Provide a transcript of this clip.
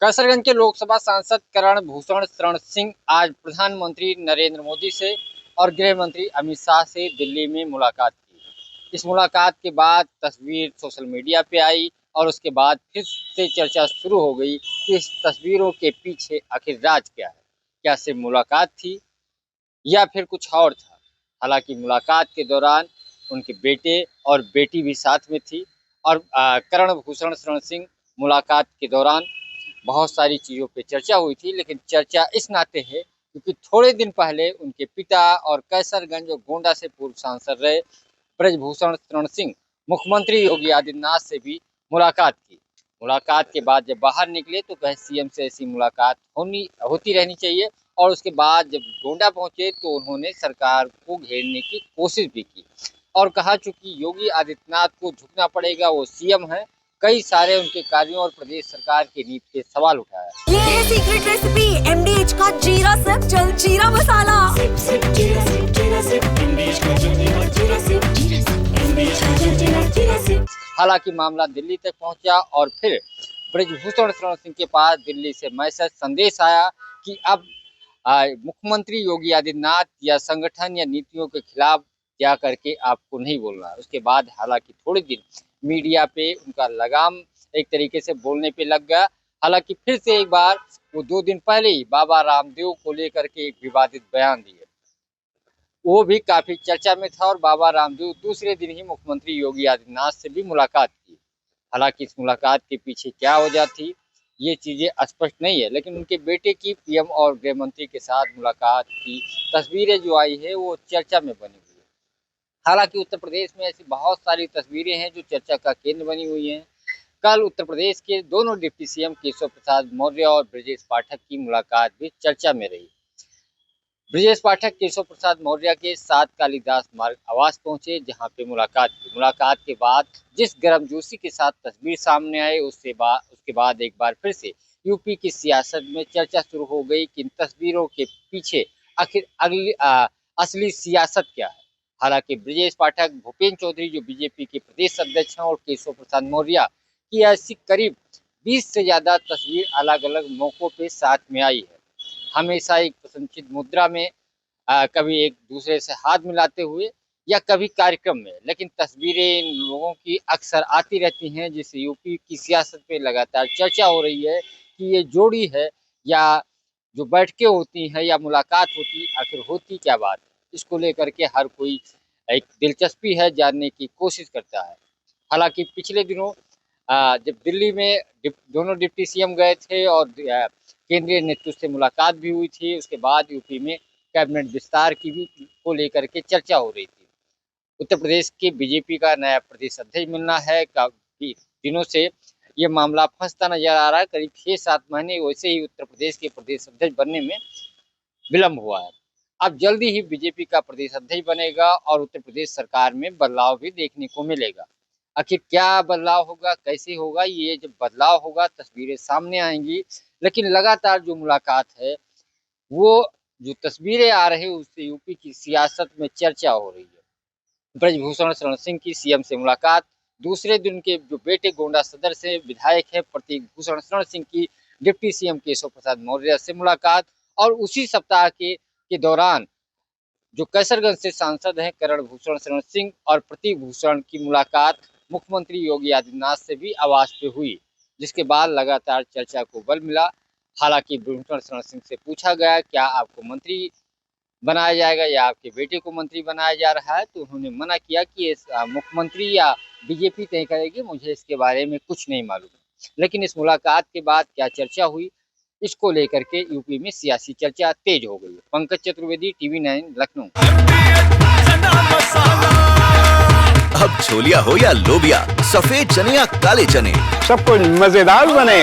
कैसरगंज के लोकसभा सांसद करण भूषण शरण सिंह आज प्रधानमंत्री नरेंद्र मोदी से और गृह मंत्री अमित शाह से दिल्ली में मुलाकात की। इस मुलाकात के बाद तस्वीर सोशल मीडिया पे आई और उसके बाद फिर से चर्चा शुरू हो गई कि इस तस्वीरों के पीछे आखिर राज क्या है। क्या सिर्फ मुलाकात थी या फिर कुछ और था। हालांकि मुलाकात के दौरान उनके बेटे और बेटी भी साथ में थी और करण भूषण शरण सिंह मुलाकात के दौरान बहुत सारी चीज़ों पे चर्चा हुई थी, लेकिन चर्चा इस नाते है क्योंकि थोड़े दिन पहले उनके पिता और कैसरगंज और गोंडा से पूर्व सांसद रहे ब्रजभूषण शरण सिंह मुख्यमंत्री योगी आदित्यनाथ से भी मुलाकात की। मुलाकात के बाद जब बाहर निकले तो कहे सीएम से ऐसी मुलाकात होती रहनी चाहिए और उसके बाद जब गोंडा पहुंचे तो उन्होंने सरकार को घेरने की कोशिश भी की और कहा चूंकि योगी आदित्यनाथ को झुकना पड़ेगा, वो सीएम है, कई सारे उनके कार्यों और प्रदेश सरकार की नीति के सवाल उठाया। ये है सीक्रेट रेसिपी एमडीएच का जीरा सिर्फ जलजीरा मसाला। हालांकि मामला दिल्ली तक पहुंचा और फिर ब्रजभूषण शरण सिंह के पास दिल्ली से मैसेज संदेश आया कि अब मुख्यमंत्री योगी आदित्यनाथ या संगठन या नीतियों के खिलाफ जा करके आपको नहीं बोलना है। उसके बाद हालांकि थोड़े दिन मीडिया पे उनका लगाम एक तरीके से बोलने पे लग गया। हालांकि फिर से एक बार वो 2 दिन पहले ही बाबा रामदेव को लेकर के एक विवादित बयान दिए, वो भी काफी चर्चा में था और बाबा रामदेव दूसरे दिन ही मुख्यमंत्री योगी आदित्यनाथ से भी मुलाकात की। हालांकि इस मुलाकात के पीछे क्या वजह थी ये चीजें स्पष्ट नहीं है, लेकिन उनके बेटे की पीएम और गृह मंत्री के साथ मुलाकात की तस्वीरें जो आई है वो चर्चा में बनी हुई है। हालांकि उत्तर प्रदेश में ऐसी बहुत सारी तस्वीरें हैं जो चर्चा का केंद्र बनी हुई हैं। कल उत्तर प्रदेश के दोनों डिप्टी सीएम केशव प्रसाद मौर्य और ब्रजेश पाठक की मुलाकात भी चर्चा में रही। ब्रजेश पाठक केशव प्रसाद मौर्य के साथ कालिदास मार्ग आवास पहुंचे जहां पे मुलाकात की। मुलाकात के बाद जिस गर्मजोशी के साथ तस्वीर सामने आए उसके बाद एक बार फिर से यूपी की सियासत में चर्चा शुरू हो गई कि इन तस्वीरों के पीछे आखिर असली सियासत क्या है। हालांकि ब्रजेश पाठक भूपेन्द्र चौधरी जो बीजेपी के प्रदेश अध्यक्ष हैं और केशव प्रसाद मौर्य की ऐसी करीब 20 से ज्यादा तस्वीर अलग अलग मौकों पे साथ में आई है। हमेशा एक प्रसन्नचित्त मुद्रा में कभी एक दूसरे से हाथ मिलाते हुए या कभी कार्यक्रम में, लेकिन तस्वीरें इन लोगों की अक्सर आती रहती हैं जिससे यूपी की सियासत पे लगातार चर्चा हो रही है कि ये जोड़ी है या जो बैठकें होती हैं या मुलाकात होती आखिर होती क्या बात है। इसको लेकर के हर कोई एक दिलचस्पी है जानने की कोशिश करता है। हालांकि पिछले दिनों जब दिल्ली में दोनों डिप्टी सीएम गए थे और केंद्रीय नेतृत्व से मुलाकात भी हुई थी, उसके बाद यूपी में कैबिनेट विस्तार की भी को लेकर के चर्चा हो रही थी। उत्तर प्रदेश के बीजेपी का नया प्रदेश अध्यक्ष मिलना है, काफी दिनों से ये मामला फंसता नजर आ रहा है। करीब 6-7 महीने वैसे ही उत्तर प्रदेश के प्रदेश अध्यक्ष बनने में विलम्ब हुआ है। अब जल्दी ही बीजेपी का प्रदेश अध्यक्ष बनेगा और उत्तर प्रदेश सरकार में बदलाव भी देखने को मिलेगा। आखिर क्या बदलाव होगा, कैसे होगा, ये जब बदलाव होगा तस्वीरें सामने आएंगी। लेकिन लगातार जो मुलाकात है वो जो तस्वीरें आ रही है उससे यूपी की सियासत में चर्चा हो रही है। ब्रजभूषण शरण सिंह की सीएम से मुलाकात, दूसरे दिन के जो बेटे गोंडा सदर से विधायक है प्रतीक भूषण शरण सिंह की डिप्टी सीएम केशव प्रसाद मौर्य से मुलाकात और उसी सप्ताह के दौरान जो कैसरगंज से सांसद हैं करण भूषण शरण सिंह और प्रतीक भूषण की मुलाकात मुख्यमंत्री योगी आदित्यनाथ से भी आवास पे हुई, जिसके बाद लगातार चर्चा को बल मिला। हालांकि भूषण शरण सिंह से पूछा गया क्या आपको मंत्री बनाया जाएगा या आपके बेटे को मंत्री बनाया जा रहा है, तो उन्होंने मना किया कि मुख्यमंत्री या बीजेपी तय करेगी, मुझे इसके बारे में कुछ नहीं मालूम। लेकिन इस मुलाकात के बाद क्या चर्चा हुई इसको लेकर के यूपी में सियासी चर्चा तेज हो गई। पंकज चतुर्वेदी, TV9 लखनऊ। अब छोलिया हो या लोबिया, सफेद चने या काले चने, सब कुछ मजेदार बने।